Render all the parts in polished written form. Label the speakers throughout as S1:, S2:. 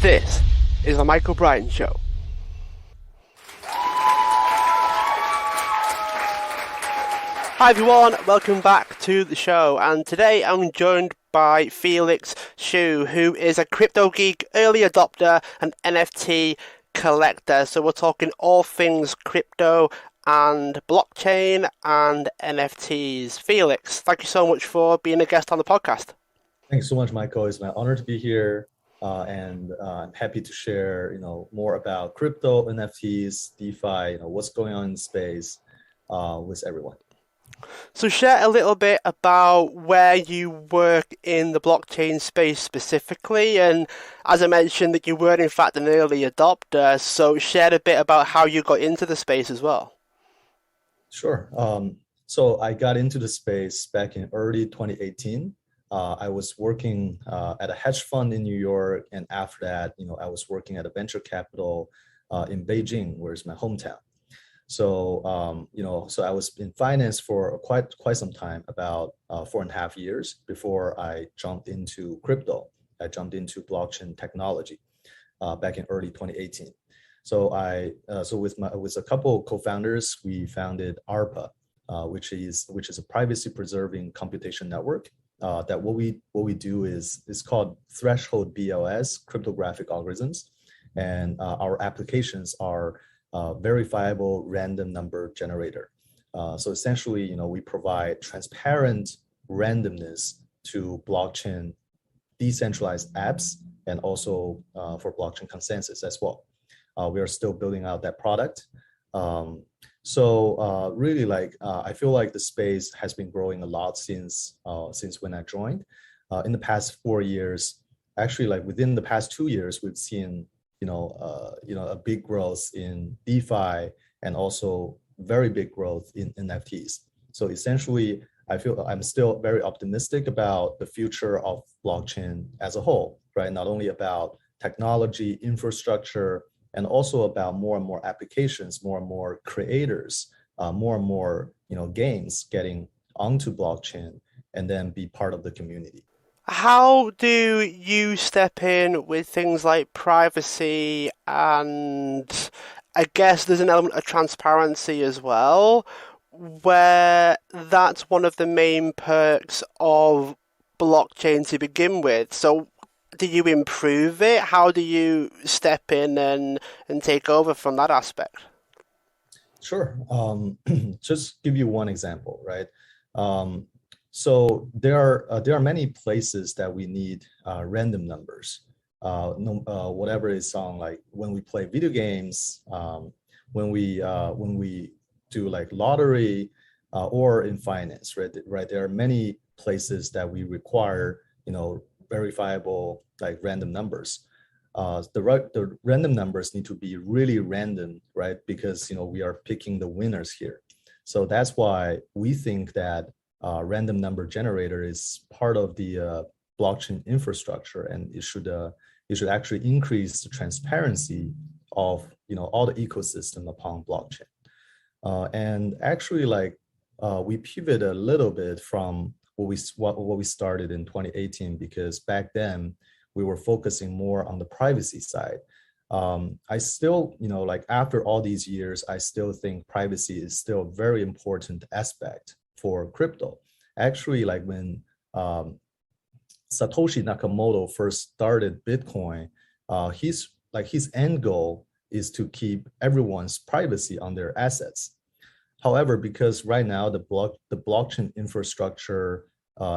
S1: This is the Michael Bryan Show. Hi everyone, welcome back to the show, and today I'm joined by Felix Xu, who is a crypto geek, early adopter, and NFT collector. So we're talking all things crypto and blockchain and NFTs. Felix, thank you so much for being a guest on the podcast.
S2: Thanks so much, Michael. It's my honor to be here, and I'm happy to share, more about crypto, NFTs, DeFi, what's going on in space, with everyone.
S1: So share a little bit about where you work in the blockchain space specifically, and as I mentioned that you were in fact an early adopter, so share a bit about how you got into the space as well.
S2: Sure. So I got into the space back in early 2018. I was working at a hedge fund in New York, and after that, I was working at a venture capital in Beijing, where is my hometown. So, so I was in finance for quite some time, about 4.5 years before I jumped into crypto. I jumped into blockchain technology back in early 2018. So with a couple of co-founders, we founded ARPA, which is a privacy preserving computation network. That what we do is called threshold BLS, cryptographic algorithms, and our applications are verifiable random number generator. So essentially, we provide transparent randomness to blockchain decentralized apps, and also for blockchain consensus as well. We are still building out that product. So really, I feel like the space has been growing a lot since when I joined. In the past 4 years, actually, within the past 2 years, we've seen a big growth in DeFi, and also very big growth in NFTs. So essentially, I feel I'm still very optimistic about the future of blockchain as a whole, right? Not only about technology, infrastructure, and also about more and more applications, more and more creators, more and more games getting onto blockchain and then be part of the community.
S1: How do you step in with things like privacy, and I guess there's an element of transparency as well, where that's one of the main perks of blockchain to begin with. So do you improve it? How do you step in and take over from that aspect?
S2: Sure. Just give you one example, right? So there are many places that we need random numbers. Whatever is on, like when we play video games, when we do like lottery, or in finance, right? There are many places that we require verifiable like random numbers. The random numbers need to be really random, right? Because we are picking the winners here. So that's why we think that random number generator is part of the blockchain infrastructure, and it should actually increase the transparency of all the ecosystem upon blockchain. And actually, we pivot a little bit from what we started in 2018, because back then we were focusing more on the privacy side. I still, after all these years, I still think privacy is still a very important aspect for crypto. Actually, when Satoshi Nakamoto first started Bitcoin, his end goal is to keep everyone's privacy on their assets. However, because right now the blockchain infrastructure,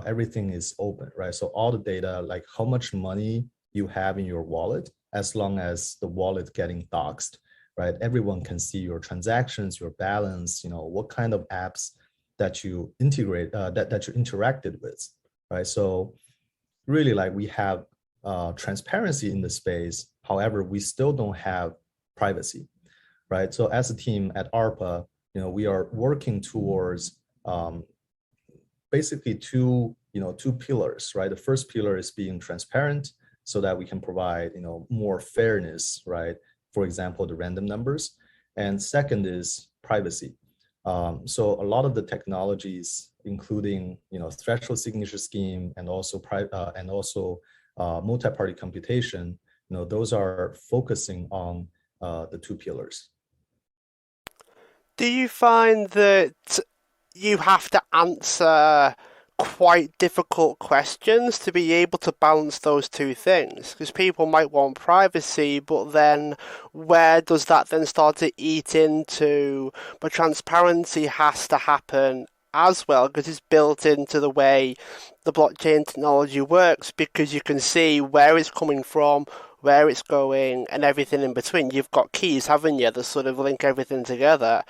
S2: everything is open, right? So all the data, like how much money you have in your wallet, as long as the wallet getting doxed, right? Everyone can see your transactions, your balance, what kind of apps that you integrate, that you interacted with, right? So really, we have transparency in the space. However, we still don't have privacy, right? So as a team at ARPA, we are working towards basically two pillars, right? The first pillar is being transparent, so that we can provide more fairness, right? For example, the random numbers. And second is privacy. So a lot of the technologies, including threshold signature scheme, and also multi-party computation, those are focusing on the two pillars.
S1: Do you find that you have to answer quite difficult questions to be able to balance those two things? Because people might want privacy, but then where does that then start to eat into? But transparency has to happen as well because it's built into the way the blockchain technology works because you can see where it's coming from, where it's going, and everything in between. You've got keys, haven't you, that sort of link everything together.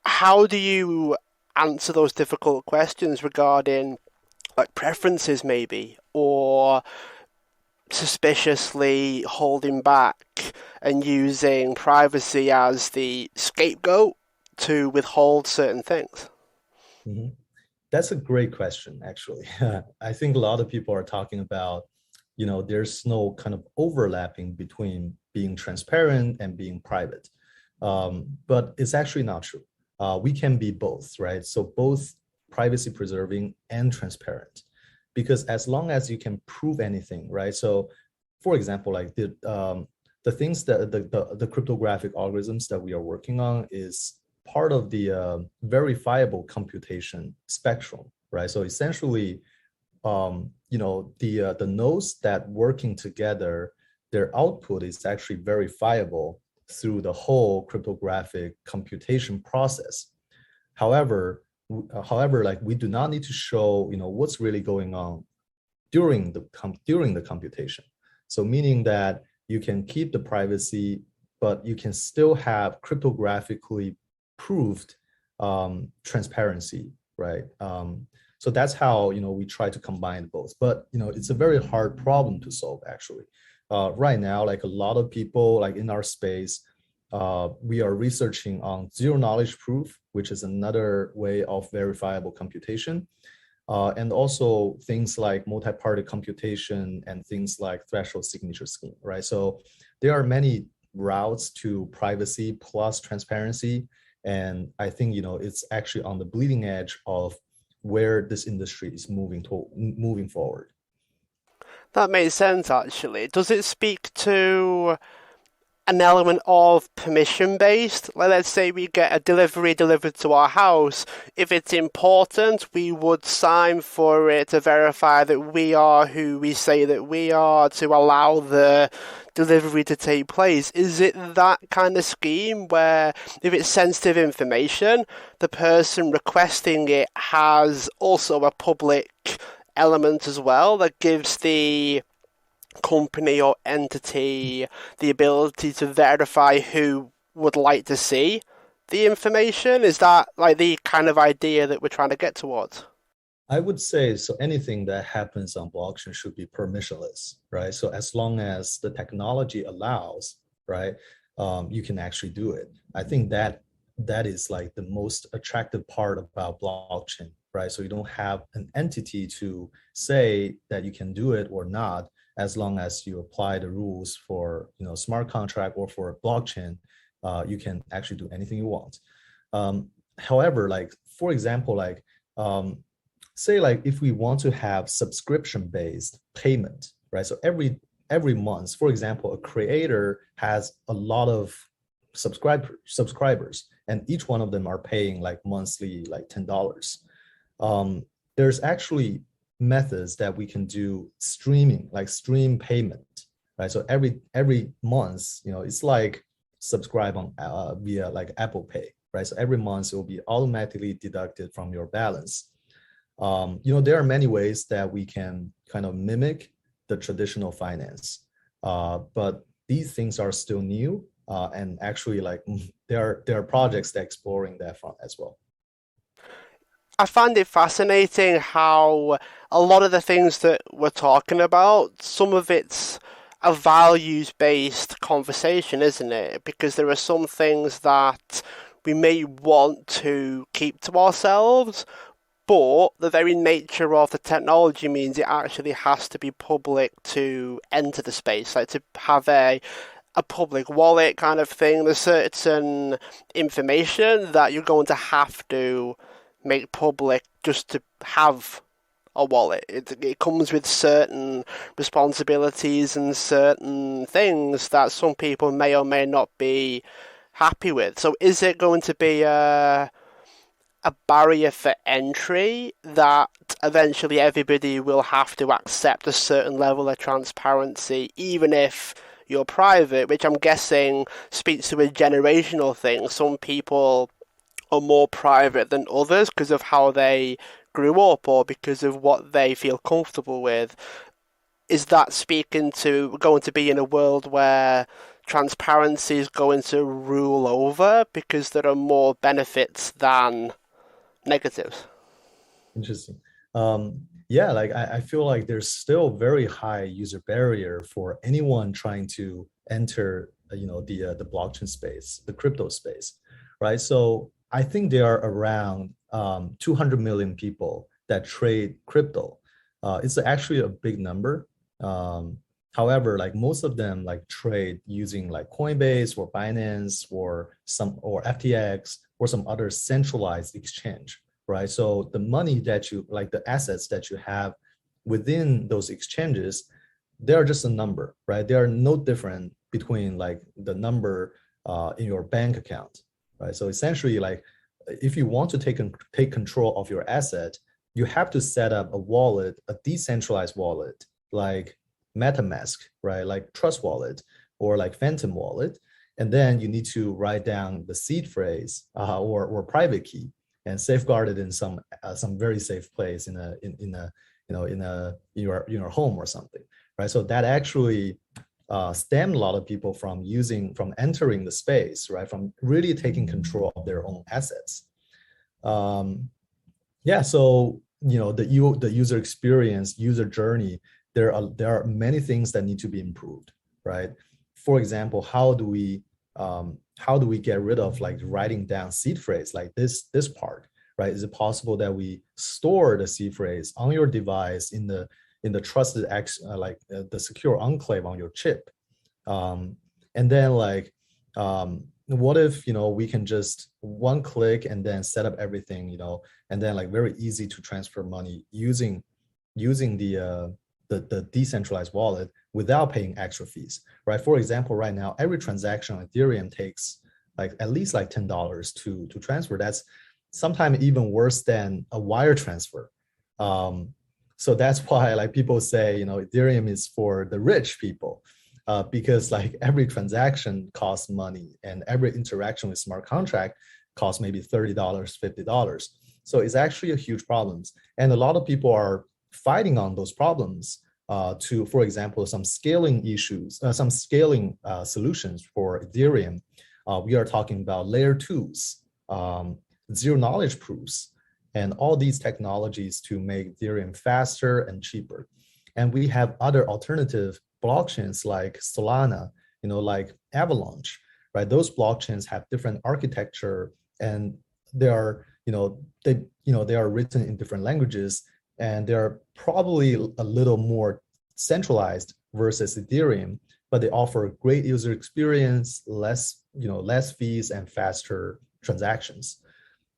S1: How do you answer those difficult questions regarding like preferences maybe or suspiciously holding back and using privacy as the scapegoat to withhold certain things?
S2: Mhm. That's a great question, actually. I think a lot of people are talking about, there's no kind of overlapping between being transparent and being private. But it's actually not true. We can be both, right? So both privacy preserving and transparent, because as long as you can prove anything, right? So, for example, like the things that the cryptographic algorithms that we are working on is part of the verifiable computation spectrum, right? So essentially, the nodes that working together, their output is actually verifiable through the whole cryptographic computation process. However, like we do not need to show, what's really going on during the computation. So meaning that you can keep the privacy, but you can still have cryptographically proved transparency, right? So that's how we try to combine both. But it's a very hard problem to solve actually. Right now, like a lot of people like in our space, we are researching on zero knowledge proof, which is another way of verifiable computation. And also things like multi-party computation and things like threshold signature scheme, right? So there are many routes to privacy plus transparency. And I think, it's actually on the bleeding edge of where this industry is moving forward.
S1: That makes sense, actually. Does it speak to an element of permission based? Like, let's say we get a delivery delivered to our house. If it's important, we would sign for it to verify that we are who we say that we are to allow the delivery to take place. Is it that kind of scheme where if it's sensitive information, the person requesting it has also a public element as well that gives the company or entity the ability to verify who would like to see the information? Is that like the kind of idea that we're trying to get towards?
S2: I would say so anything that happens on blockchain should be permissionless, right? So as long as the technology allows, right, you can actually do it. I think that is like the most attractive part about blockchain, right? So you don't have an entity to say that you can do it or not, as long as you apply the rules for smart contract or for a blockchain, you can actually do anything you want. However, like for example, like say like if we want to have subscription based payment, right? So every month, for example, a creator has a lot of subscribers, and each one of them are paying like monthly like $10. There's actually methods that we can do streaming, like stream payment, right? So every month, it's like subscribe on via like Apple Pay, right? So every month it will be automatically deducted from your balance. There are many ways that we can kind of mimic the traditional finance, but these things are still new, and actually, like there are projects that are exploring that front as well.
S1: I find it fascinating how a lot of the things that we're talking about, some of it's a values based conversation, isn't it? Because there are some things that we may want to keep to ourselves, but the very nature of the technology means it actually has to be public to enter the space, like to have a public wallet kind of thing. There's certain information that you're going to have to make public just to have a wallet. It comes with certain responsibilities and certain things that some people may or may not be happy with. So is it going to be a barrier for entry that eventually everybody will have to accept a certain level of transparency, even if you're private, which I'm guessing speaks to a generational thing. Some people are more private than others because of how they grew up or because of what they feel comfortable with. Is that speaking to going to be in a world where transparency is going to rule over because there are more benefits than negatives?
S2: Interesting. Yeah, like I feel like there's still very high user barrier for anyone trying to enter, the blockchain space, the crypto space, right? So I think there are around 200 million people that trade crypto. It's actually a big number. However, like most of them like trade using like Coinbase or Binance or FTX or some other centralized exchange, right? So the money that you like the assets that you have within those exchanges, they are just a number, right? They are no different between like the number in your bank account, right? So essentially, like if you want to take control of your asset, you have to set up a wallet, a decentralized wallet, like MetaMask, right? Like Trust Wallet or like Phantom Wallet, and then you need to write down the seed phrase or private key and safeguard it in some very safe place in your home or something, right? So that actually stemmed a lot of people from entering the space, right? From really taking control of their own assets. Yeah, so the user experience, user journey, there are many things that need to be improved, right? For example, how do we get rid of like writing down seed phrase like this part, right? Is it possible that we store the seed phrase on your device in the trusted the secure enclave on your chip? And then like what if we can just one click and then set up everything, and then like very easy to transfer money using the decentralized wallet without paying extra fees, right? For example, right now every transaction on Ethereum takes like at least like $10 to transfer. That's sometimes even worse than a wire transfer. So that's why like people say Ethereum is for the rich people, because like every transaction costs money and every interaction with smart contract costs maybe $30, $50. So it's actually a huge problem. And a lot of people are fighting on those problems to, for example, some scaling issues, some scaling solutions for Ethereum. We are talking about layer twos, zero knowledge proofs, and all these technologies to make Ethereum faster and cheaper. And we have other alternative blockchains like Solana, like Avalanche, right? Those blockchains have different architecture, and they are, they are written in different languages, and they're probably a little more centralized versus Ethereum, but they offer great user experience, less fees, and faster transactions.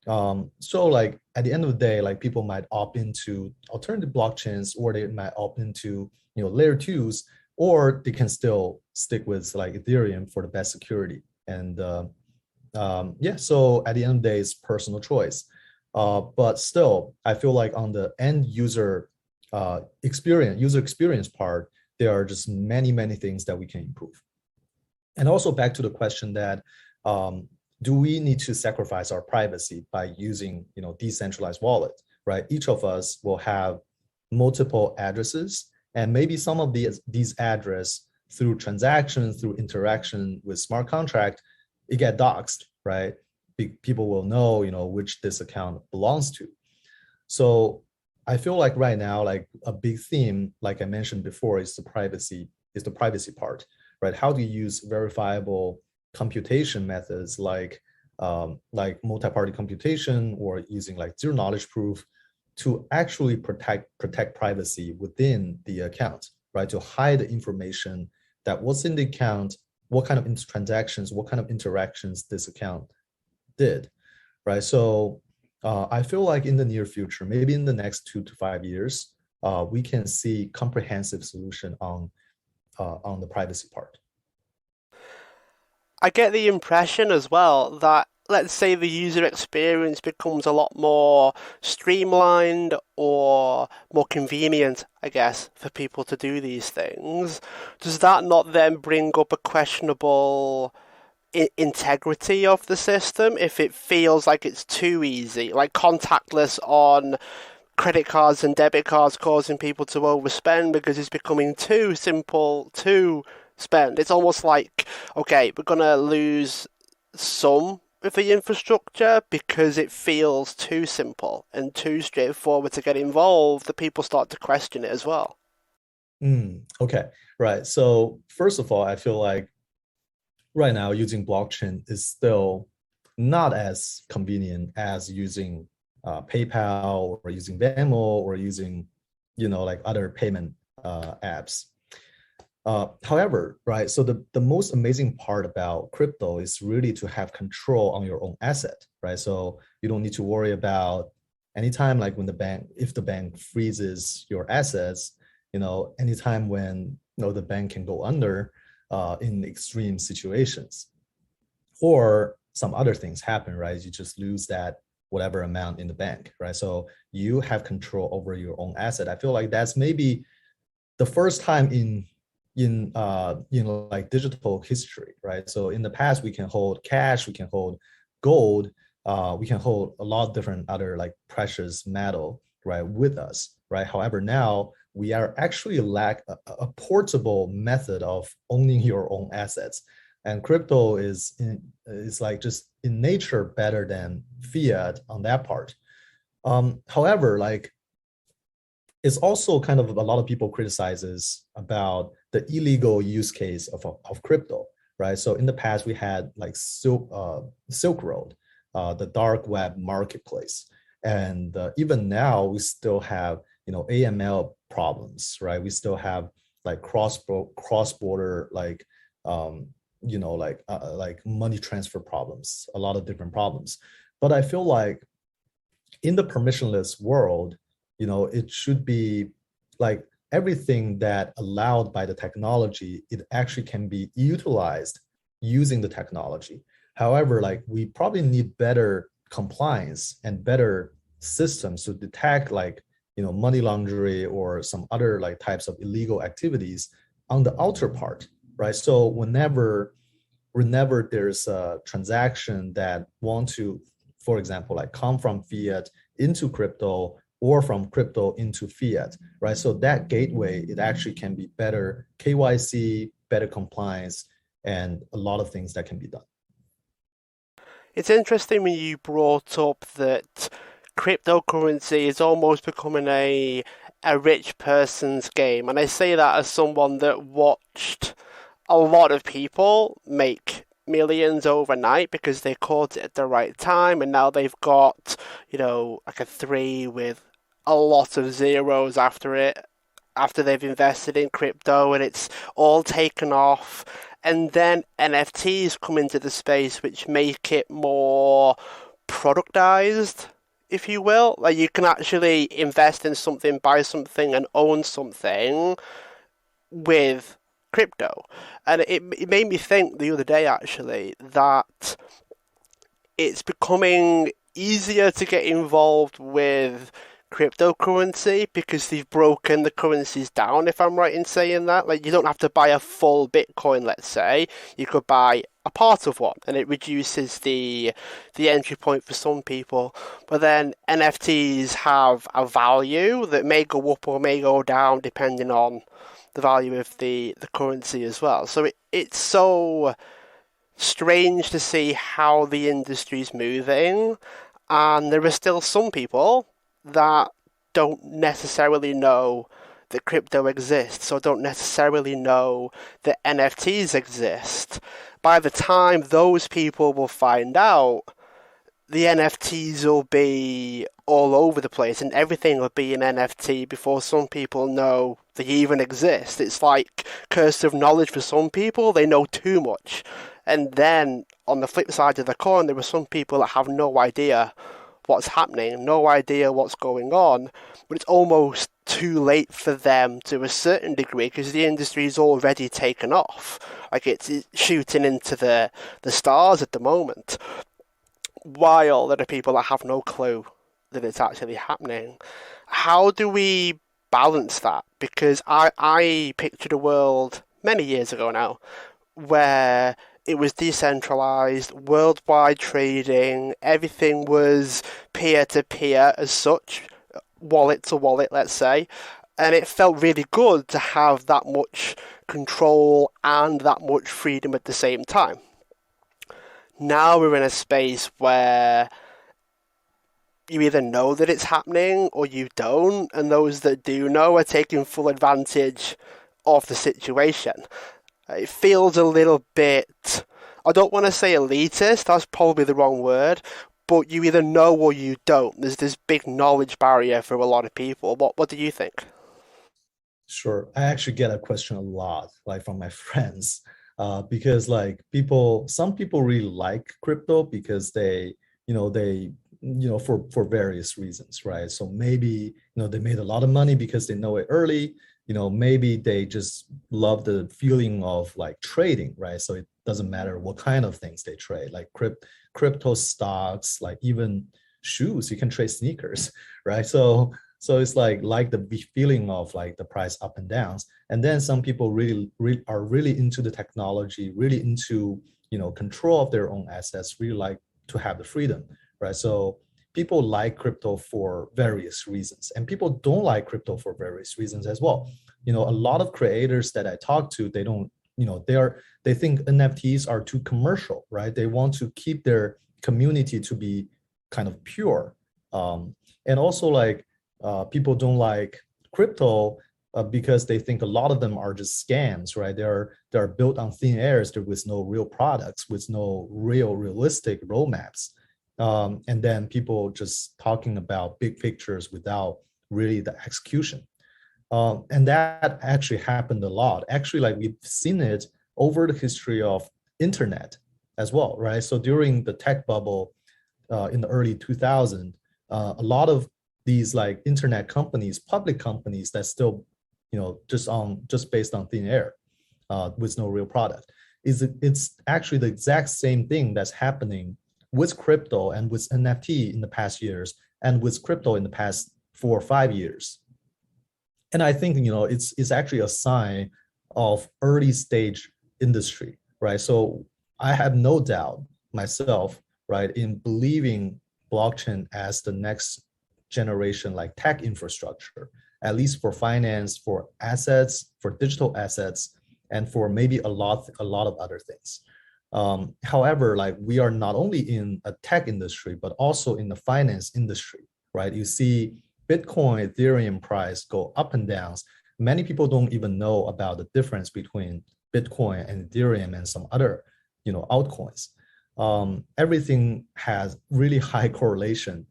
S2: So like at the end of the day, like people might opt into alternative blockchains, or they might opt into layer twos, or they can still stick with like Ethereum for the best security. And yeah, so at the end of the day, it's personal choice. But still, I feel like on the end user experience part, there are just many, many things that we can improve. And also back to the question that do we need to sacrifice our privacy by using decentralized wallet, right? Each of us will have multiple addresses, and maybe some of these address through transactions, through interaction with smart contract, it get doxed, right? People will know which this account belongs to. So I feel like right now, like a big theme, like I mentioned before, is the privacy part, right? How do you use verifiable computation methods like multi-party computation, or using like zero knowledge proof to actually protect privacy within the account, right? To hide the information that what's in the account, what kind of transactions, what kind of interactions this account did, right? So I feel like in the near future, maybe in the next 2 to 5 years, we can see comprehensive solution on the privacy part.
S1: I get the impression as well that, let's say, the user experience becomes a lot more streamlined or more convenient, I guess, for people to do these things. Does that not then bring up a questionable integrity of the system if it feels like it's too easy, like contactless on credit cards and debit cards causing people to overspend because it's becoming too simple to spend? It's almost like, okay, we're going to lose some of the infrastructure because it feels too simple and too straightforward to get involved, that people start to question it as well.
S2: Okay, right. So first of all, I feel like right now using blockchain is still not as convenient as using PayPal or using Venmo or using, like other payment apps. However, right, so the most amazing part about crypto is really to have control on your own asset, right? So you don't need to worry about anytime like when if the bank freezes your assets, anytime when the bank can go under in extreme situations, or some other things happen, right? You just lose that whatever amount in the bank, right? So you have control over your own asset. I feel like that's maybe the first time in like digital history, right? So in the past, we can hold cash, we can hold gold, we can hold a lot of different other like precious metal, right, with us, right? However, now we are actually lack a portable method of owning your own assets, and crypto is like just in nature better than fiat on that part. However, like it's also kind of a lot of people criticizes about the illegal use case of crypto, right? So in the past we had like Silk Road, the dark web marketplace, and even now we still have AML problems, right? We still have like cross border like like money transfer problems, a lot of different problems. But I feel like in the permissionless world, it should be like everything that allowed by the technology, it actually can be utilized using the technology. However, like we probably need better compliance and better systems to detect like money laundering or some other like types of illegal activities on the outer part, right? So whenever there's a transaction that want to, for example, like come from fiat into crypto or from crypto into fiat, right? So that gateway, it actually can be better KYC, better compliance, and a lot of things that can be done.
S1: It's interesting when you brought up that cryptocurrency is almost becoming a rich person's game. And I say that as someone that watched a lot of people make millions overnight because they caught it at the right time, and now they've got, like a three with a lot of zeros after it, after they've invested in crypto and it's all taken off. And then NFTs come into the space, which make it more productized, if you will. Like you can actually invest in something, buy something, and own something with crypto. And it made me think the other day, actually, that it's becoming easier to get involved with cryptocurrency because they've broken the currencies down, if I'm right in saying that. Like you don't have to buy a full Bitcoin, let's say. You could buy a part of one and it reduces the entry point for some people. But then NFTs have a value that may go up or may go down depending on the value of the currency as well. So it's so strange to see how the industry's moving, and there are still some people that don't necessarily know that crypto exists or don't necessarily know that NFTs exist. By the time those people will find out, the NFTs will be all over the place and everything will be an NFT before some people know they even exist. It's like curse of knowledge for some people, they know too much. And then on the flip side of the coin, there are some people that have no idea what's happening, no idea what's going on, but it's almost too late for them to a certain degree because the industry's already taken off. Like it's shooting into the stars at the moment, while there are people that have no clue that it's actually happening. How do we balance that? Because I pictured a world many years ago now where it was decentralized, worldwide trading, everything was peer to peer as such, wallet to wallet, let's say. And it felt really good to have that much control and that much freedom at the same time. Now we're in a space where you either know that it's happening or you don't, and those that do know are taking full advantage of the situation. It feels a little bit, I don't want to say elitist, that's probably the wrong word, but you either know or you don't. There's this big knowledge barrier for a lot of people. What do you think?
S2: Sure. I actually get a question a lot, like from my friends, because like some people really like crypto because for various reasons, right? So maybe, they made a lot of money because they know it early. Maybe they just love the feeling of like trading, right? So it doesn't matter what kind of things they trade, like crypto stocks, like even shoes, you can trade sneakers, right? So it's like the feeling of like the price up and downs. And then some people really are really into the technology, really into, control of their own assets, really like to have the freedom, right? So people like crypto for various reasons, and people don't like crypto for various reasons as well. A lot of creators that I talk to, they don't, they think NFTs are too commercial, right? They want to keep their community to be kind of pure. And also like people don't like crypto because they think a lot of them are just scams, right? They're built on thin airs with no real products, with no realistic roadmaps. And then people just talking about big pictures without really the execution. And that actually happened a lot. Actually, like we've seen it over the history of internet as well, right? So during the tech bubble in the early 2000s, a lot of these like internet companies, public companies that still, just based on thin air with no real product, it's actually the exact same thing that's happening with crypto and with NFT in the past years and with crypto in the past 4 or 5 years. And I think, it's actually a sign of early stage industry, right? So I have no doubt myself, right, in believing blockchain as the next generation like tech infrastructure, at least for finance, for assets, for digital assets, and for maybe a lot of other things. However, like we are not only in a tech industry, but also in the finance industry, right? You see Bitcoin, Ethereum price go up and down. Many people don't even know about the difference between Bitcoin and Ethereum and some other, altcoins. Everything has really high correlation.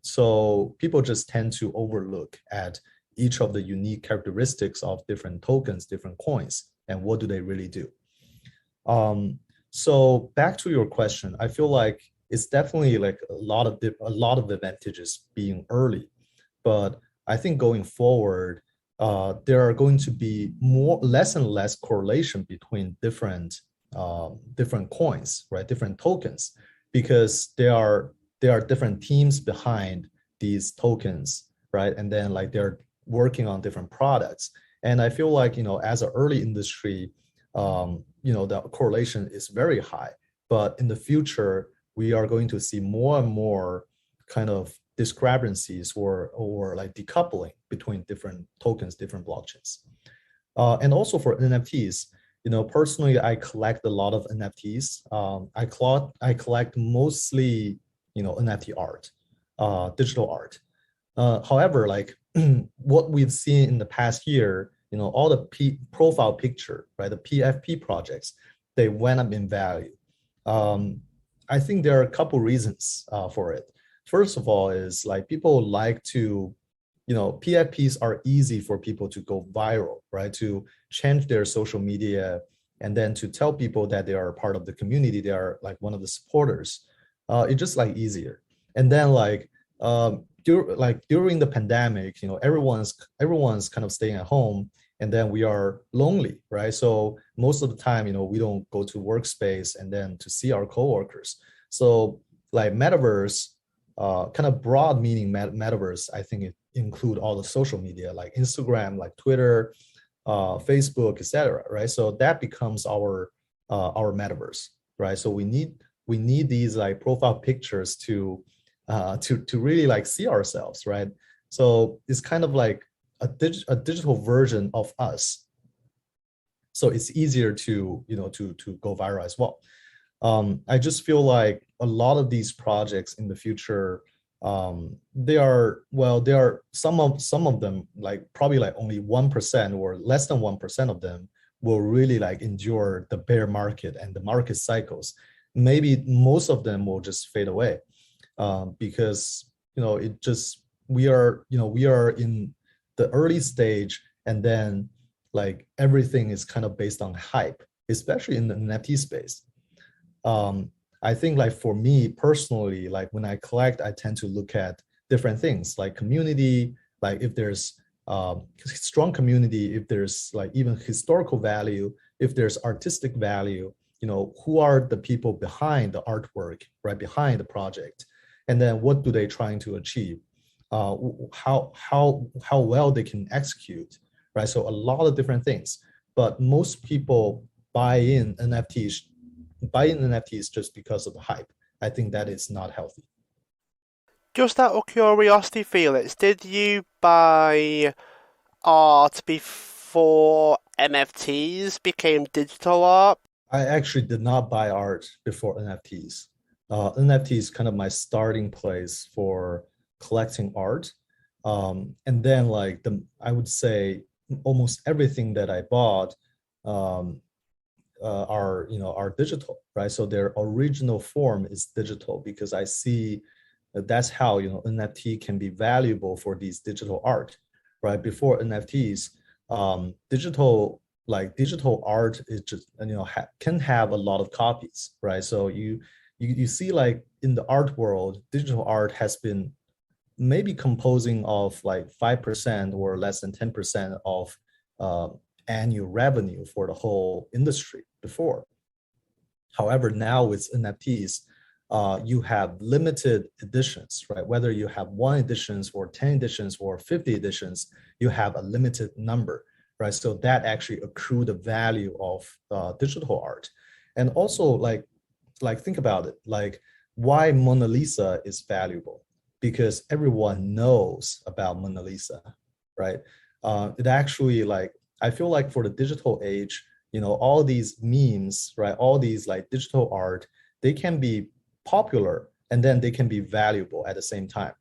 S2: So people just tend to overlook at each of the unique characteristics of different tokens, different coins, and what do they really do. So back to your question, I feel like it's definitely like a lot of advantages being early, but I think going forward, there are going to be less and less correlation between different coins, right? Different tokens, because there are different teams behind these tokens, right? And then like they're working on different products. And I feel like, as an early industry, the correlation is very high. But in the future, we are going to see more and more kind of discrepancies or like decoupling between different tokens, different blockchains. And also for NFTs, personally, I collect a lot of NFTs. I collect mostly, NFT art, digital art. However, like what we've seen in the past year, all the profile picture, right, the PFP projects, they went up in value. I think there are a couple reasons for it. First of all, is like people like to, PFPs are easy for people to go viral, right? To change their social media and then to tell people that they are part of the community, they are like one of the supporters. It's just like easier. And then during the pandemic, everyone's kind of staying at home, and then we are lonely, right? So most of the time, we don't go to workspace and then to see our coworkers. So like metaverse, kind of broad meaning metaverse, I think it include all the social media like Instagram, like Twitter, Facebook, etc. Right? So that becomes our metaverse, right? So we need these like profile pictures to really like see ourselves, right? So it's kind of like a digital version of us. So it's easier to go viral as well. I just feel like a lot of these projects in the future, they are some of them, like probably like only 1% or less than 1% of them will really like endure the bear market and the market cycles. Maybe most of them will just fade away, because it just we are in the early stage, and then like everything is kind of based on hype, especially in the NFT space. um, I think like for me personally, like when I collect, I tend to look at different things like community, like if there's strong community, if there's like even historical value, if there's artistic value, who are the people behind the artwork, right, behind the project, and then what do they trying to achieve, how well they can execute, right? So a lot of different things, but most people buy in NFTs buying NFTs just because of the hype. I think that is not healthy.
S1: Just out of curiosity, Felix, did you buy art before NFTs became digital art?
S2: I actually did not buy art before NFTs. NFT is kind of my starting place for collecting art. And then I would say almost everything that I bought um, are digital, right? So their original form is digital because I see that's how NFT can be valuable for these digital art, right? Before NFTs, digital art is just can have a lot of copies, right? So you see like in the art world, digital art has been maybe composing of like 5% or less than 10% of uh, annual revenue for the whole industry before. However, now with NFTs, you have limited editions, right? Whether you have one editions or 10 editions or 50 editions, you have a limited number, right? So that actually accrue the value of digital art. And also like think about it, like why Mona Lisa is valuable, because everyone knows about Mona Lisa, right? It actually like I feel like for the digital age, all these memes, right? All these like digital art, they can be popular and then they can be valuable at the same time.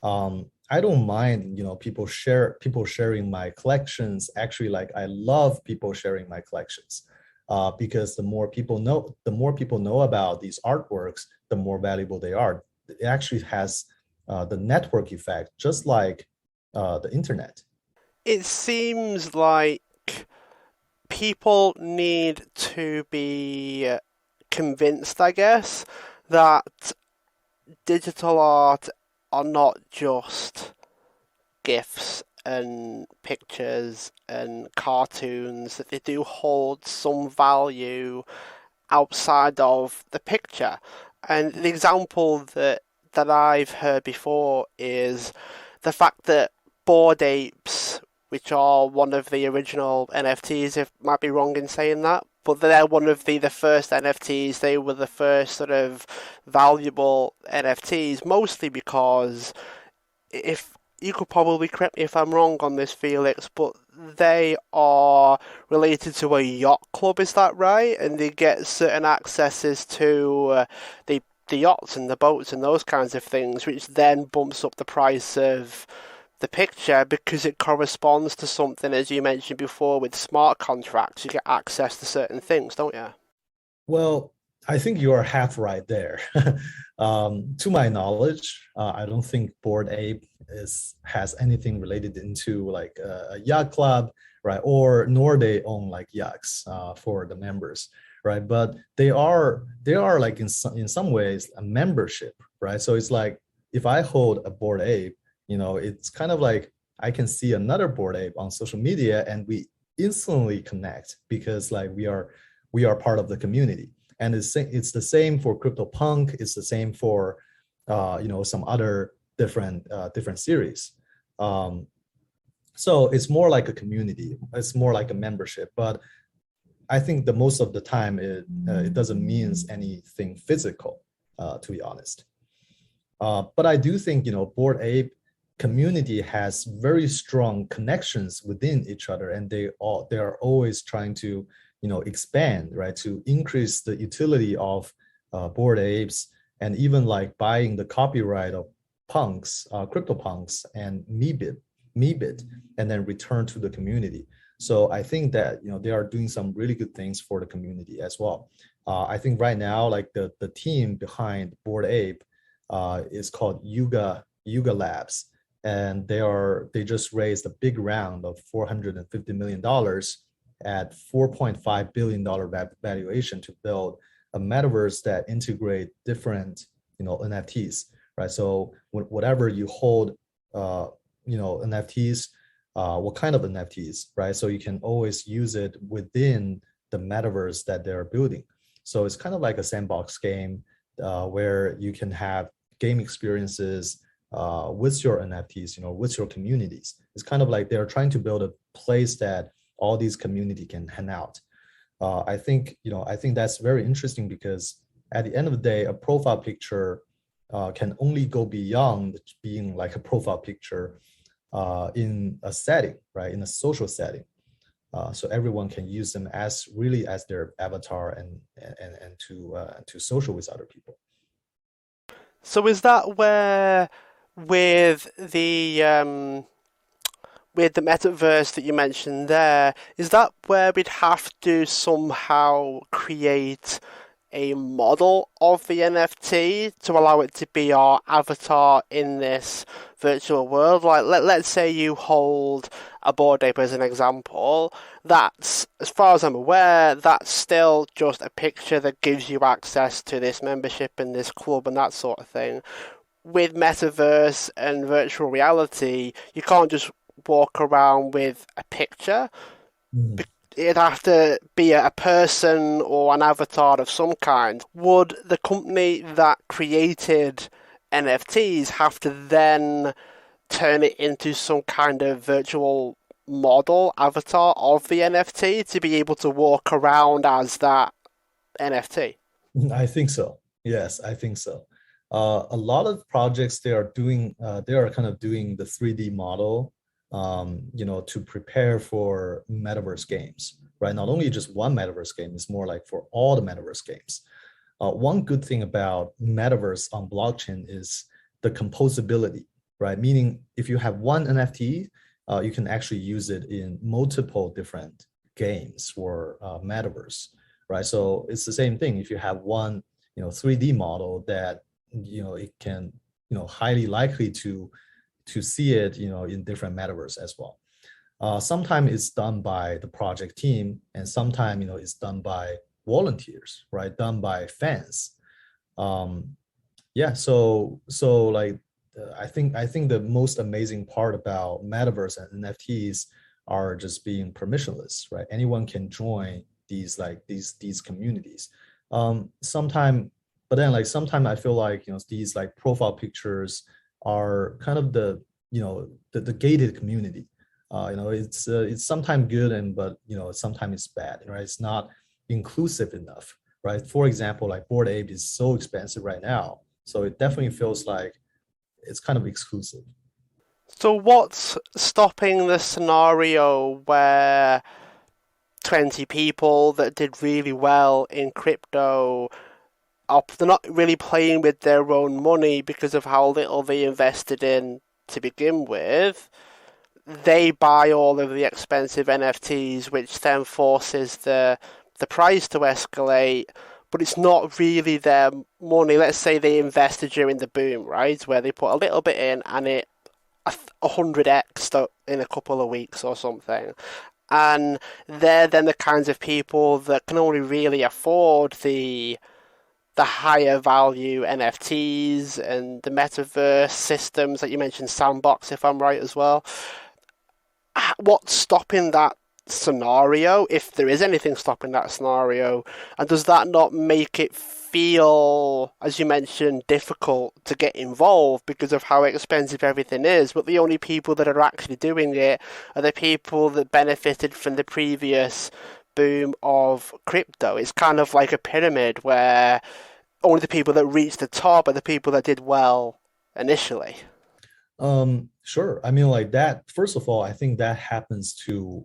S2: I don't mind, people sharing my collections. Actually, like I love people sharing my collections, because the more people know about these artworks, the more valuable they are. It actually has the network effect, just like the internet.
S1: It seems like people need to be convinced, I guess, that digital art are not just GIFs and pictures and cartoons, that they do hold some value outside of the picture. And the example that I've heard before is the fact that Bored Apes, which are one of the original NFTs, if I might be wrong in saying that, but they're one of the first NFTs. They were the first sort of valuable NFTs, mostly because if you could probably correct me if I'm wrong on this, Felix, but they are related to a yacht club, is that right? And they get certain accesses to the yachts and the boats and those kinds of things, which then bumps up the price of the picture because it corresponds to something, as you mentioned before, with smart contracts. You get access to certain things, don't you?
S2: Well, I think you are half right there. To my knowledge, I don't think Board Ape has anything related into like a yacht club, right? Or nor they own like yachts for the members, right? But they are like in some ways a membership, right? So it's like if I hold a Bored Ape, it's kind of like I can see another Bored Ape on social media, and we instantly connect because like we are part of the community. And it's the same for CryptoPunk. It's the same for some other different series. Um, so it's more like a community. It's more like a membership. But I think the most of the time it doesn't mean anything physical, to be honest. But I do think Bored Ape community has very strong connections within each other, and they are always trying to expand, right, to increase the utility of Bored Apes, and even like buying the copyright of punks, CryptoPunks and Meebit, and then return to the community. So I think that they are doing some really good things for the community as well. I think right now, like the team behind Bored Ape is called Yuga Labs, and they just raised a big round of $450 million at $4.5 billion valuation to build a metaverse that integrate different NFTs, right? So whatever you hold, NFTs, what kind of NFTs, right? So you can always use it within the metaverse that they're building. So it's kind of like a sandbox game where you can have game experiences with your NFTs, with your communities. It's kind of like they're trying to build a place that all these community can hang out. I think that's very interesting because at the end of the day, a profile picture can only go beyond being like a profile picture in a setting, right? In a social setting. So everyone can use them as their avatar and to social with other people.
S1: So is that where with the metaverse that you mentioned there, is that where we'd have to somehow create a model of the NFT to allow it to be our avatar in this virtual world? Like, let's say you hold a Bored Ape as an example. That's, as far as I'm aware, that's still just a picture that gives you access to this membership in this club and that sort of thing. With metaverse and virtual reality, you can't just walk around with a picture.
S2: Mhm.
S1: It'd have to be a person or an avatar of some kind. Would the company that created NFTs have to then turn it into some kind of virtual model avatar of the NFT to be able to walk around as that NFT?
S2: I think so. Yes, I think so. A lot of projects they are kind of doing the 3D model, to prepare for metaverse games, right? Not only just one metaverse game, it's more like for all the metaverse games. One good thing about metaverse on blockchain is the composability, right? Meaning if you have one NFT, you can actually use it in multiple different games or metaverse, right? So it's the same thing. If you have one, 3D model that, it can, highly likely to see it, in different metaverse as well. Sometimes it's done by the project team, and sometimes, it's done by volunteers, right? Done by fans. Yeah, so like I think the most amazing part about metaverse and NFTs are just being permissionless, right? Anyone can join these communities. Sometime, but then like sometimes I feel like these like profile pictures are kind of the gated community. It's sometimes good but sometimes it's bad, right? It's not inclusive enough, right? For example, like Bored Ape is so expensive right now, so it definitely feels like it's kind of exclusive.
S1: So what's stopping the scenario where 20 people that did really well in crypto they're not really playing with their own money because of how little they invested in to begin with? They buy all of the expensive NFTs, which then forces the price to escalate, but it's not really their money. Let's say they invested during the boom, right, where they put a little bit in and it 100x in a couple of weeks or something. And they're then the kinds of people that can only really afford the the higher value NFTs and the metaverse systems that you mentioned, Sandbox, if I'm right as well. What's stopping that scenario, if there is anything stopping that scenario? And does that not make it feel, as you mentioned, difficult to get involved because of how expensive everything is? But the only people that are actually doing it are the people that benefited from the previous boom of crypto. It's kind of like a pyramid where only the people that reach the top are the people that did well initially.
S2: Sure. I mean, like that, first of all, I think that happens to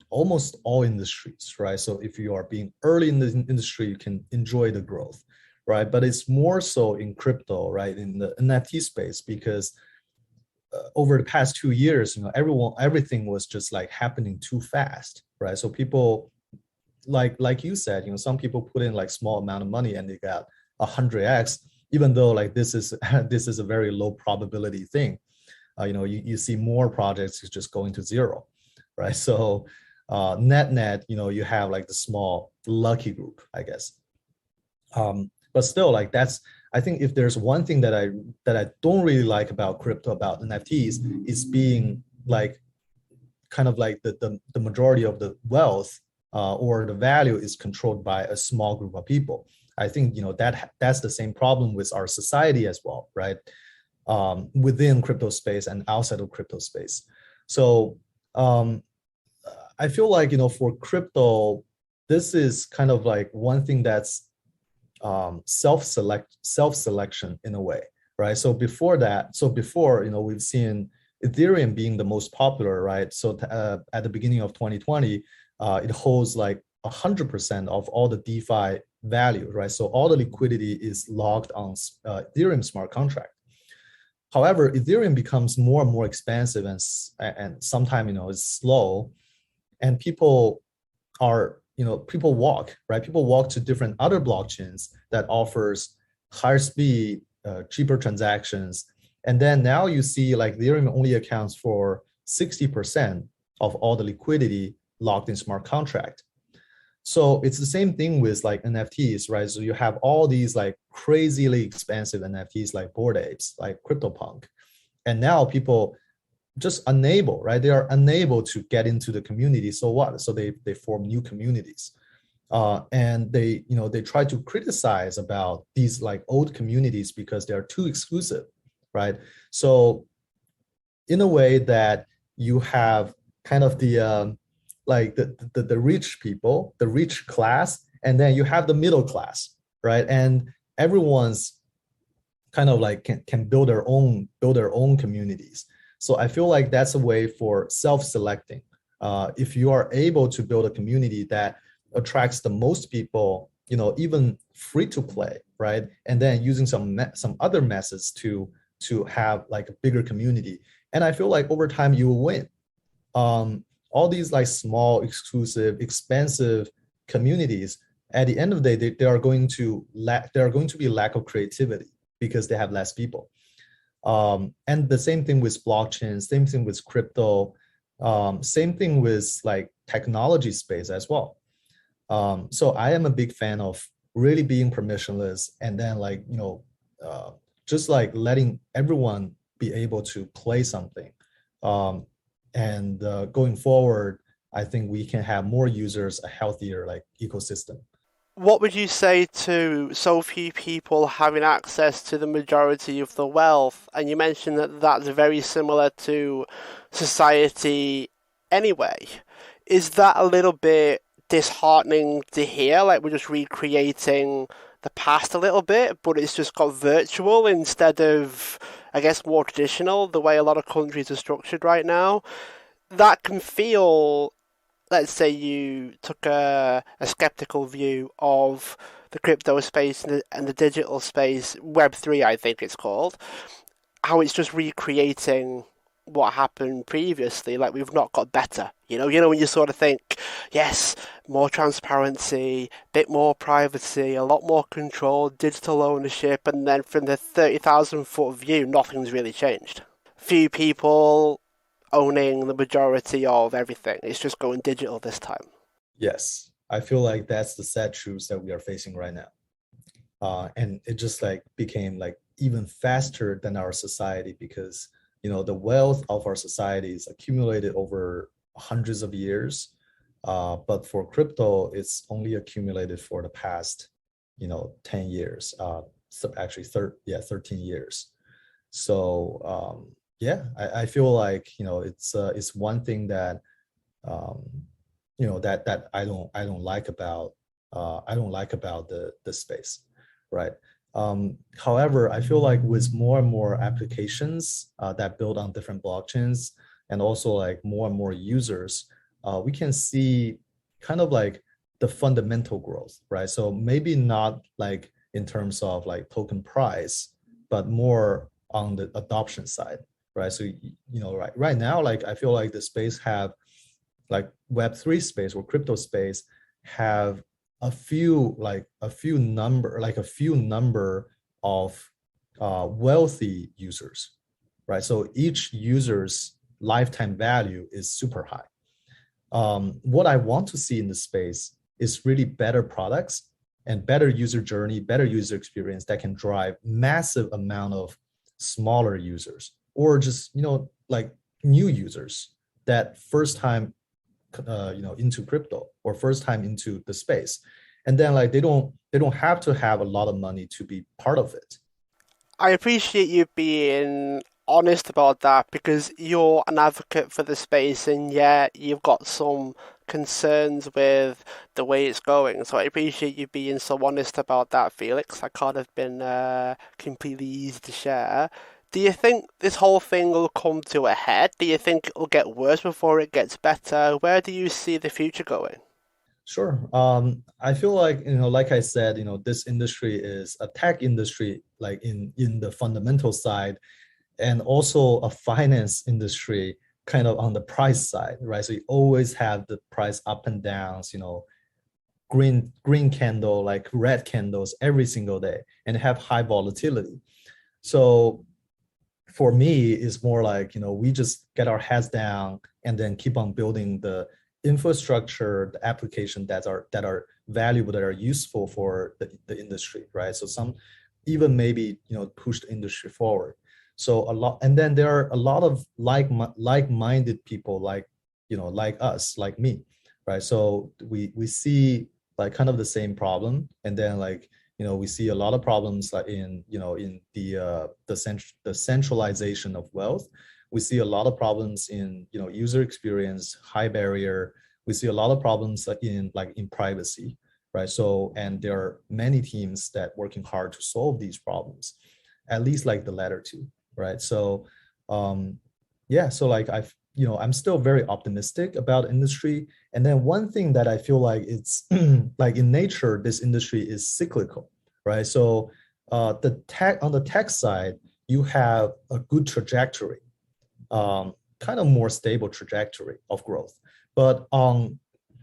S2: almost all industries, right? So if you are being early in the industry, you can enjoy the growth, right? But it's more so in crypto, right? In the NFT space, because over the past 2 years, everything was just like happening too fast, right? So people, like you said, some people put in like small amount of money and they got 100x, even though like this is this is a very low probability thing. You see more projects is just going to zero, right? So net, you have like the small lucky group, I guess. But still, like that's, I think if there's one thing that I don't really like about crypto, about NFTs, is being like kind of like the majority of the wealth or the value is controlled by a small group of people. I think that's the same problem with our society as well, right? Within crypto space and outside of crypto space. So I feel like for crypto, this is kind of like one thing that's self-selection in a way, right? So before we've seen Ethereum being the most popular, right? So at the beginning of 2020, it holds like 100% of all the DeFi value, right? So all the liquidity is logged on Ethereum smart contract. However, Ethereum becomes more and more expensive and sometimes it's slow, and people walk, right? People walk to different other blockchains that offers higher speed, cheaper transactions. And then now you see like Ethereum only accounts for 60% of all the liquidity locked in smart contract. So it's the same thing with like NFTs, right? So you have all these like crazily expensive NFTs like Bored Apes, like CryptoPunk. And now people just unable, right? They are unable to get into the community. So what? So they form new communities. And they try to criticize about these like old communities because they are too exclusive, right? So in a way that you have kind of the like the rich people, the rich class, and then you have the middle class, right? And everyone's kind of like can build their own communities. So I feel like that's a way for self-selecting. If you are able to build a community that attracts the most people, even free to play, right? And then using some other methods to have like a bigger community. And I feel like over time you will win. All these like small, exclusive, expensive communities, at the end of the day, they are going to be lack of creativity because they have less people. And the same thing with blockchain, same thing with crypto, same thing with like technology space as well. So I am a big fan of really being permissionless, and then like just like letting everyone be able to play something. And going forward, I think we can have more users, a healthier like ecosystem.
S1: What would you say to so few people having access to the majority of the wealth? And you mentioned that that's very similar to society anyway. Is that a little bit disheartening to hear? Like we're just recreating the past a little bit, but it's just got virtual instead of, I guess, more traditional, the way a lot of countries are structured right now. That can feel, let's say you took a skeptical view of the crypto space and the digital space, Web3, I think it's called, how it's just recreating what happened previously, like we've not got better. When you sort of think, yes, more transparency, bit more privacy, a lot more control, digital ownership, and then from the 30,000-foot view, nothing's really changed. Few people owning the majority of everything. It's just going digital this time.
S2: Yes, I feel like that's the sad truth that we are facing right now. and it just like became like even faster than our society because the wealth of our society is accumulated over hundreds of years, but for crypto it's only accumulated for the past 10 years, so actually 13 years. So yeah, I feel like it's one thing that um, that I don't like about the space, right? However, I feel like with more and more applications that build on different blockchains and also like more and more users, we can see kind of like the fundamental growth, right? So maybe not like in terms of like token price, but more on the adoption side, right? So right now, like I feel like the space have like Web3 space or crypto space have a few number of wealthy users, right? So each user's lifetime value is super high. What I want to see in the space is really better products and better user journey, better user experience that can drive massive amount of smaller users or just like new users that first time into crypto or first time into the space, and then like they don't have to have a lot of money to be part of it.
S1: I appreciate you being honest about that because you're an advocate for the space and yet you've got some concerns with the way it's going. So I appreciate you being so honest about that, Felix. That can't have been completely easy to share. Do you think this whole thing will come to a head? Do you think it'll get worse before it gets better? Where do you see the future going?
S2: Sure. I feel like, like I said, this industry is a tech industry, like in the fundamental side, and also a finance industry kind of on the price side, right? So you always have the price up and downs, green candle, like red candles every single day, and have high volatility. So for me, it's more like, we just get our heads down and then keep on building the infrastructure, the application that are valuable, that are useful for the industry, right? So some even maybe push the industry forward. So a lot, and then there are a lot of like-minded people, like us, like me, right? So we see like kind of the same problem, and then like we see a lot of problems like in the centralization of wealth. We see a lot of problems in user experience, high barrier. We see a lot of problems in privacy, right? So, and there are many teams that working hard to solve these problems, at least like the latter two, right? So yeah, so like I'm still very optimistic about industry. And then one thing that I feel like it's like in nature, this industry is cyclical, right? So on the tech side, you have a good trajectory, kind of more stable trajectory of growth. But on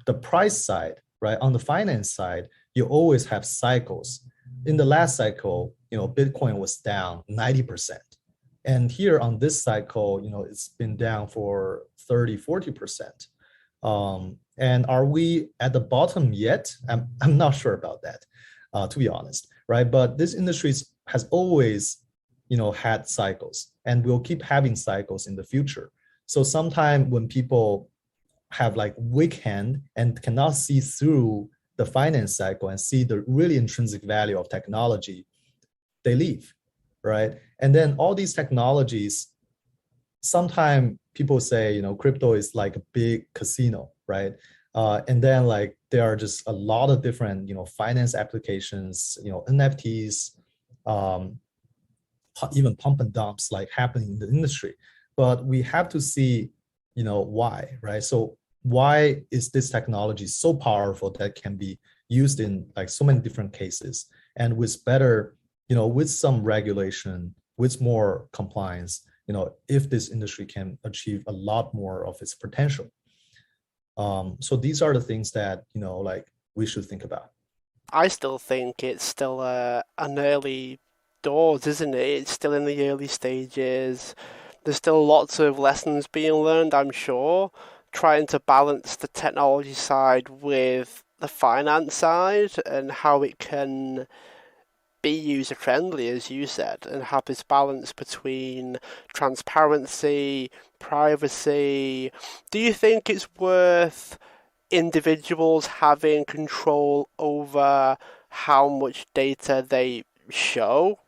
S2: the price side, right, on the finance side, you always have cycles. In the last cycle, Bitcoin was down 90%. And here on this cycle, it's been down for 30, 40%. And are we at the bottom yet? I'm not sure about that, to be honest, right? But this industry has always, had cycles and will keep having cycles in the future. So sometime when people have like weak hand and cannot see through the finance cycle and see the really intrinsic value of technology, they leave, right? And then all these technologies, sometimes people say, crypto is like a big casino, right? And then like there are just a lot of different, finance applications, NFTs, even pump and dumps like happening in the industry. But we have to see, why, right? So why is this technology so powerful that can be used in like so many different cases, and with better, with some regulation, with more compliance, if this industry can achieve a lot more of its potential. So these are the things that, like we should think about.
S1: I still think it's still an early doors, isn't it? It's still in the early stages. There's still lots of lessons being learned, I'm sure, trying to balance the technology side with the finance side and how it can be user friendly, as you said, and have this balance between transparency, privacy. Do you think it's worth individuals having control over how much data they show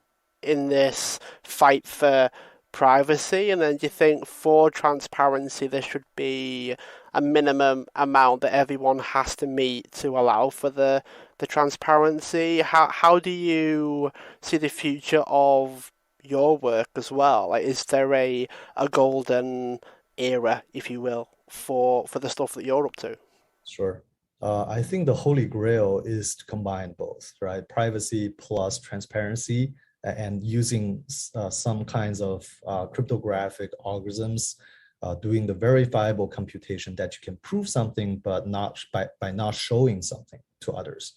S1: in this fight for privacy? And then do you think for transparency there should be a minimum amount that everyone has to meet to allow for the transparency? How do you see the future of your work as well? Like, is there a golden era, if you will, for the stuff that you're up to?
S2: Sure. I think the holy grail is to combine both, right? Privacy plus transparency and using some kinds of cryptographic algorithms, doing the verifiable computation that you can prove something, but not by not showing something to others.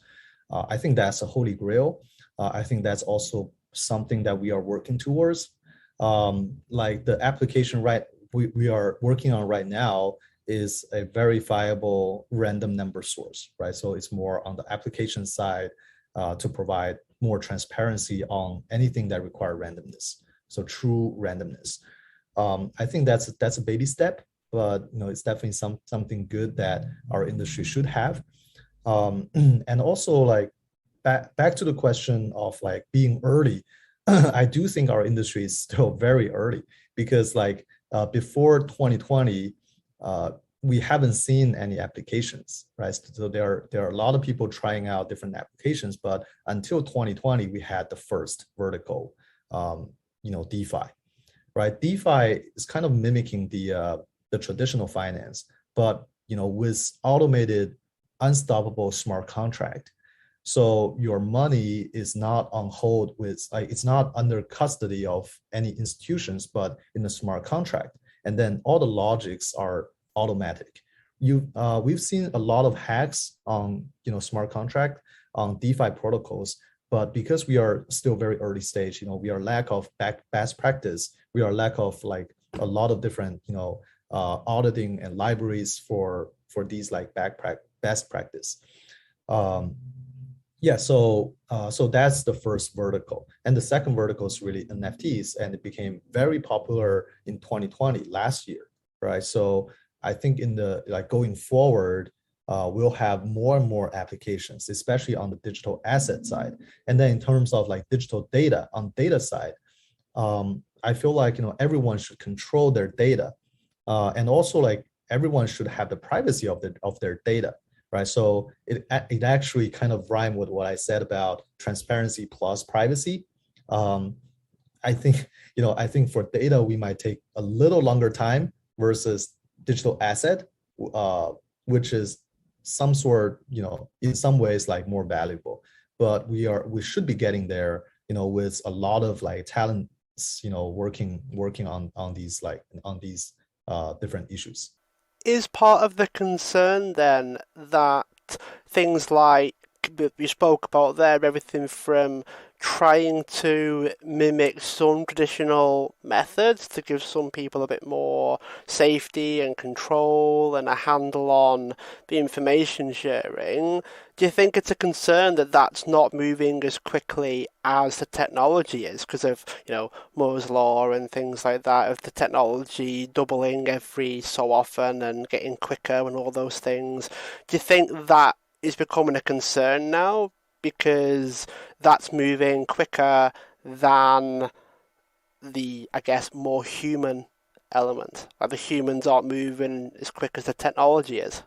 S2: I think that's a holy grail. I think that's also something that we are working towards. Like the application we are working on right now is a verifiable random number source, right? So it's more on the application side to provide more transparency on anything that require randomness. So true randomness. I think that's a baby step, but it's definitely something good that our industry should have. And also like back to the question of like being early, I do think our industry is still very early because like before 2020, we haven't seen any applications, right? So there are a lot of people trying out different applications, but until 2020, we had the first vertical, DeFi, right? DeFi is kind of mimicking the traditional finance, but with automated, unstoppable smart contract. So your money is not on hold it's not under custody of any institutions, but in a smart contract. And then all the logics are automatic. We've seen a lot of hacks on smart contract on DeFi protocols, but because we are still very early stage, we are lack of best practice. We are lack of like a lot of different auditing and libraries for these like best practice. Yeah, so that's the first vertical, and the second vertical is really NFTs, and it became very popular in 2020 last year, right? So I think in the like going forward, we'll have more and more applications, especially on the digital asset side, and then in terms of like digital data on data side, I feel like everyone should control their data, and also like everyone should have the privacy of their data. Right, so it actually kind of rhymed with what I said about transparency plus privacy. I think for data we might take a little longer time versus digital asset, which is some sort in some ways like more valuable. But we should be getting there, with a lot of like talents, working on these different issues.
S1: Is part of the concern then that things like that we spoke about there, everything from trying to mimic some traditional methods to give some people a bit more safety and control and a handle on the information sharing, do you think it's a concern that that's not moving as quickly as the technology is because of, Moore's law and things like that, of the technology doubling every so often and getting quicker and all those things? Do you think that is becoming a concern now because that's moving quicker than the, I guess, more human element? Like the humans aren't moving as quick as the technology is.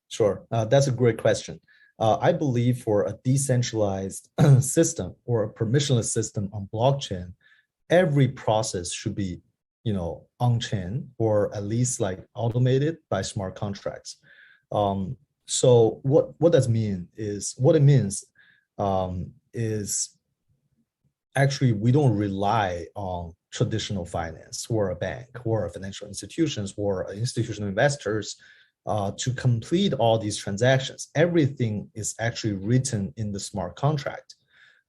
S2: Sure, that's a great question. I believe for a decentralized system or a permissionless system on blockchain, every process should be, on chain or at least like automated by smart contracts. So what does mean is what it means is actually we don't rely on traditional finance or a bank or financial institutions or institutional investors to complete all these transactions. Everything is actually written in the smart contract.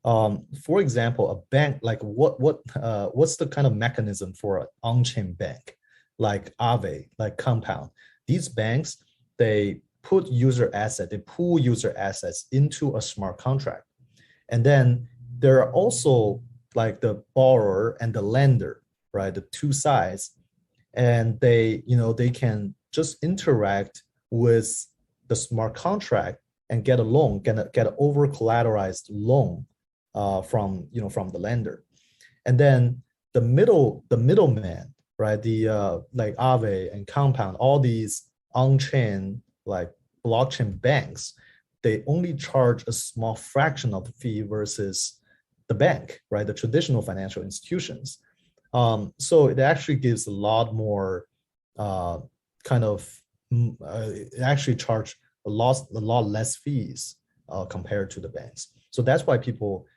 S2: For example, a bank, like what's the kind of mechanism for an on-chain bank, like Aave, like Compound? These banks, they pool user assets into a smart contract, and then there are also like the borrower and the lender, right? The two sides, and they can just interact with the smart contract and get a loan, get an over collateralized loan from the lender. And then the middleman, right? The like Aave and Compound, all these on-chain like blockchain banks, they only charge a small fraction of the fee versus the bank, right? The traditional financial institutions. So it actually gives a lot more uh, kind of it actually charge a lot less fees compared to the banks. So that's why people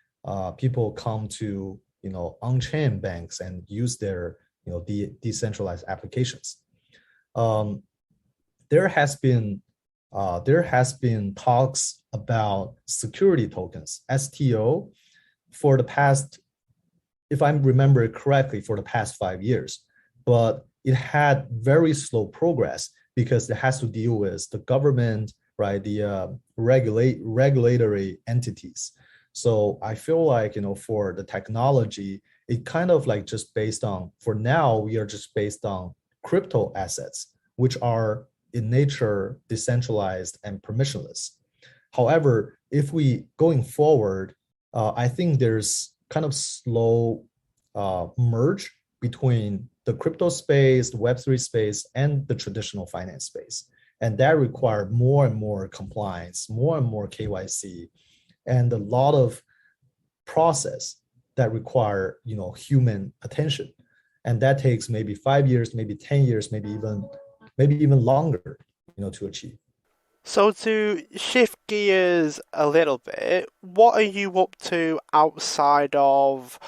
S2: come to on-chain banks and use their decentralized applications. Um, there has been talks about security tokens (STO) for the past, if I remember it correctly, for the past 5 years, but it had very slow progress because it has to deal with the government, right? The regulatory entities. So I feel like for the technology, it kind of like just based on, for now we are just based on crypto assets, which are in nature decentralized and permissionless. However, if we going forward, I think there's kind of slow merge between the crypto space, the Web3 space, and the traditional finance space. And that required more and more compliance, more and more KYC, and a lot of process that require human attention. And that takes maybe 5 years, maybe 10 years, maybe even longer, to achieve.
S1: So to shift gears a little bit, what are you up to outside of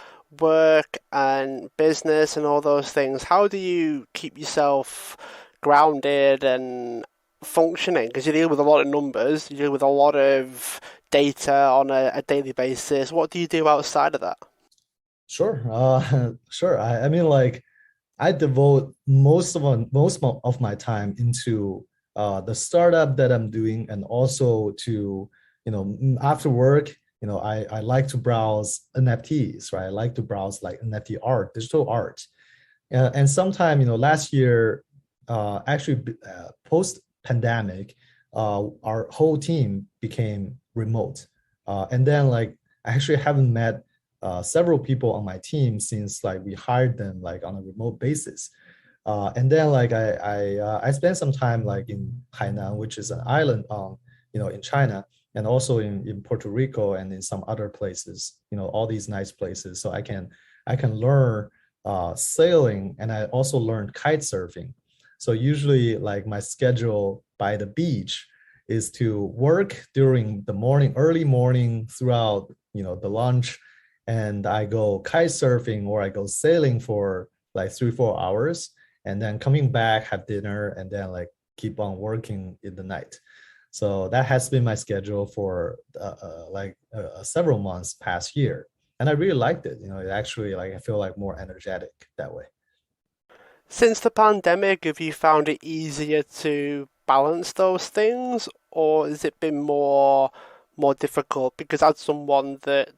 S1: work and business and all those things? How do you keep yourself grounded and functioning? Because you deal with a lot of numbers, you deal with a lot of data on a daily basis. What do you do outside of that?
S2: Sure. Sure. I mean, like, I devote most of my time into the startup that I'm doing, and also to, after work, I like to browse NFTs, right? I like to browse like NFT art, digital art. And sometime, last year, actually, post pandemic, our whole team became remote. And then, like, I actually haven't met several people on my team since like we hired them like on a remote basis. And then like I spent some time like in Hainan, which is an island in China, and also in Puerto Rico and in some other places, all these nice places. So I can learn sailing, and I also learned kite surfing. So usually like my schedule by the beach is to work during the morning, early morning throughout, the lunch, and I go kite surfing or I go sailing for like 3 4 hours, and then coming back, have dinner, and then like keep on working in the night. So that has been my schedule for several months past year, and I really liked it. It actually, like, I feel like more energetic that way.
S1: Since the pandemic, have you found it easier to balance those things, or has it been more difficult? Because as someone that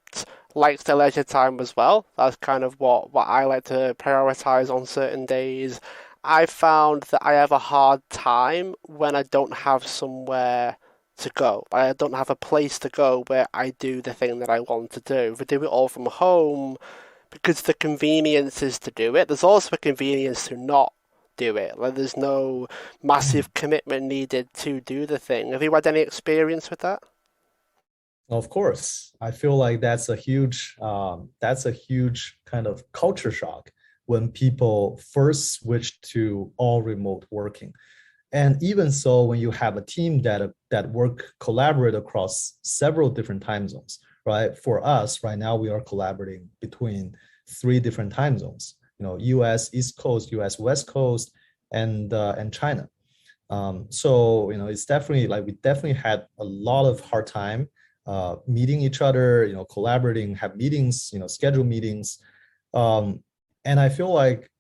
S1: likes their leisure time as well, that's kind of what I like to prioritize on certain days. I found that I have a hard time when I don't have somewhere to go. I don't have a place to go where I do the thing that I want to do. If I do it all from home, because the convenience is to do it, there's also a convenience to not do it. Like there's no massive commitment needed to do the thing. Have you had any experience with that?
S2: Of course, I feel like that's a huge kind of culture shock when people first switch to all remote working. And even so, when you have a team that collaborate across several different time zones, right? For us, right now we are collaborating between three different time zones. U.S. East Coast, U.S. West Coast, and China. So it's definitely like we definitely had a lot of hard time meeting each other, collaborating, have meetings, schedule meetings, um, and I feel like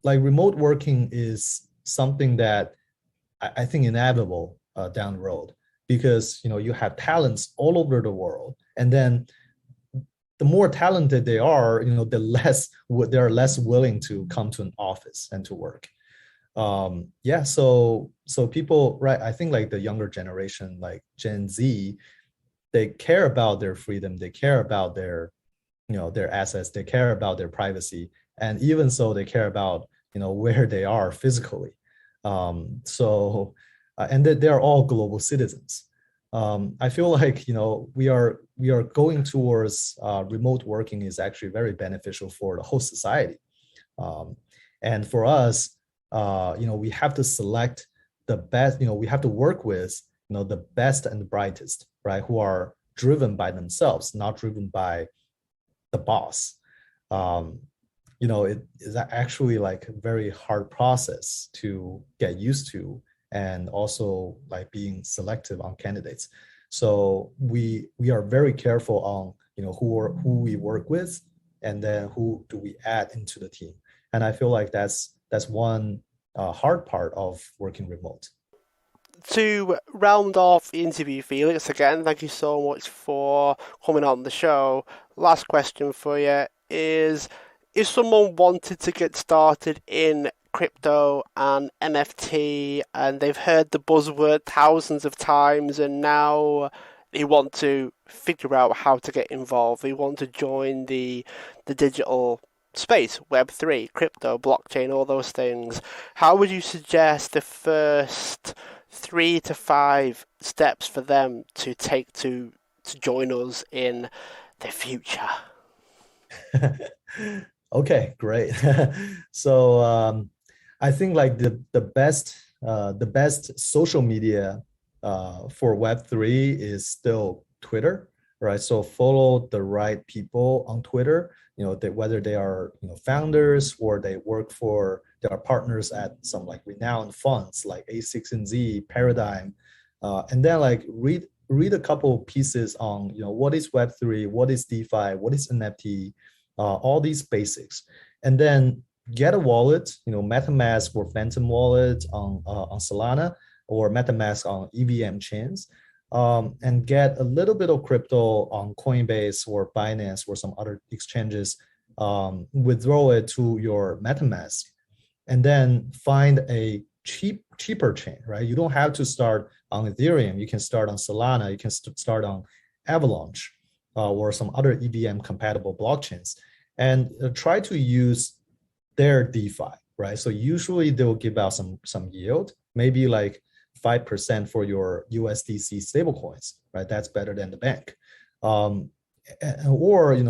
S2: remote working is something that I think inevitable down the road, because you have talents all over the world, and then the more talented they are, the less they're less willing to come to an office and to work. Yeah, so people, right? I think like the younger generation, like Gen Z, they care about their freedom, they care about their assets, they care about their privacy, and even so, they care about where they are physically. And that they are all global citizens. I feel like we are going towards remote working is actually very beneficial for the whole society. Um, and for us, we have to select the best. We have to work with the best and the brightest, right? Who are driven by themselves, not driven by the boss. Um, it is actually like a very hard process to get used to, and also like being selective on candidates. So we are very careful on who we work with, and then who do we add into the team. And I feel like that's one hard part of working remote.
S1: To round off the interview, Felix, again, thank you so much for coming on the show. Last question for you is, if someone wanted to get started in crypto and NFT and they've heard the buzzword thousands of times and now they want to figure out how to get involved, they want to join the digital space, Web3, crypto, blockchain, all those things, how would you suggest the first 3 to 5 steps for them to take to join us in the future?
S2: Okay, great. So I think like the best social media for Web3 is still Twitter, right? So follow the right people on Twitter. Whether they are founders, or they are partners at some like renowned funds like A16Z, Paradigm, and then like read a couple pieces on what is Web3, what is DeFi, what is NFT, all these basics, and then get a wallet, MetaMask or Phantom wallet on Solana, or MetaMask on EVM chains, and get a little bit of crypto on Coinbase or Binance or some other exchanges, withdraw it to your MetaMask, and then find a cheaper chain, right? You don't have to start on Ethereum. You can start on Solana. You can start on Avalanche, or some other EVM compatible blockchains, and try to use their DeFi, right? So usually they'll give out some yield, maybe like 5% for your USDC stablecoins, right? That's better than the bank. Or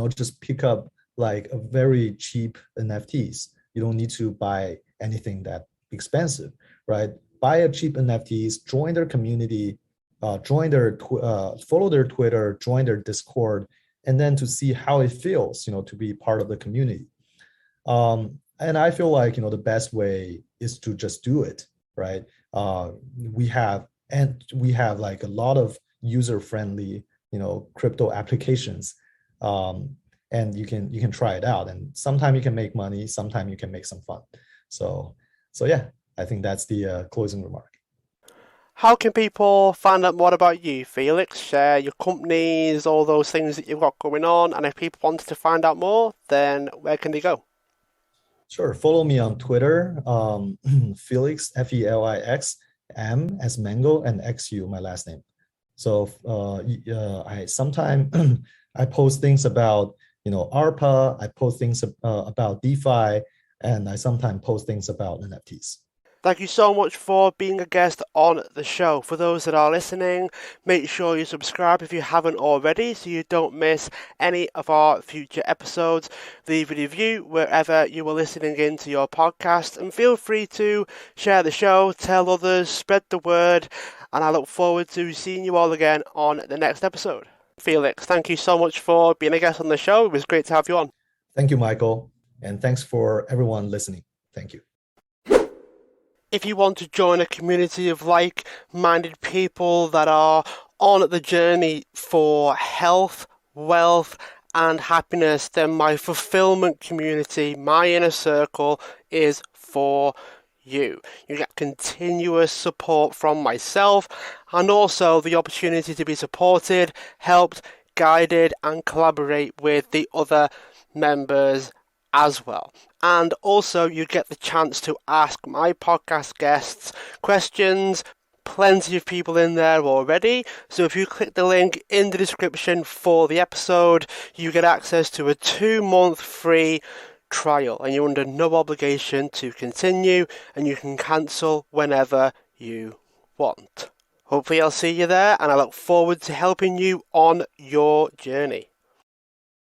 S2: just pick up like a very cheap NFTs. You don't need to buy anything that expensive, right? Buy a cheap NFTs, join their community, follow their Twitter, join their Discord, and then to see how it feels, to be part of the community. And I feel like the best way is to just do it, right? We have like a lot of user-friendly, crypto applications, and you can try it out. And sometimes you can make money, sometimes you can make some fun. So yeah, I think that's the closing remark.
S1: How can people find out more about you, Felix? Share your companies, all those things that you've got going on. And if people wanted to find out more, then where can they go?
S2: Sure. Follow me on Twitter, Felix, Felix, M as mango, and XU, my last name. So I sometimes I post things about ARPA, I post things about DeFi, and I sometimes post things about NFTs.
S1: Thank you so much for being a guest on the show. For those that are listening, make sure you subscribe if you haven't already so you don't miss any of our future episodes. Leave a review wherever you are listening into your podcast, and feel free to share the show, tell others, spread the word, and I look forward to seeing you all again on the next episode. Felix, thank you so much for being a guest on the show. It was great to have you on.
S2: Thank you, Michael, and thanks for everyone listening. Thank you.
S1: If you want to join a community of like-minded people that are on the journey for health, wealth, and happiness, then my fulfillment community, my inner circle, is for you. You get continuous support from myself, and also the opportunity to be supported, helped, guided and collaborate with the other members as well. And also you get the chance to ask my podcast guests questions. Plenty of people in there already, so if you click the link in the description for the episode, you get access to a 2-month free trial, and you're under no obligation to continue, and you can cancel whenever you want. Hopefully I'll see you there, and I look forward to helping you on your journey.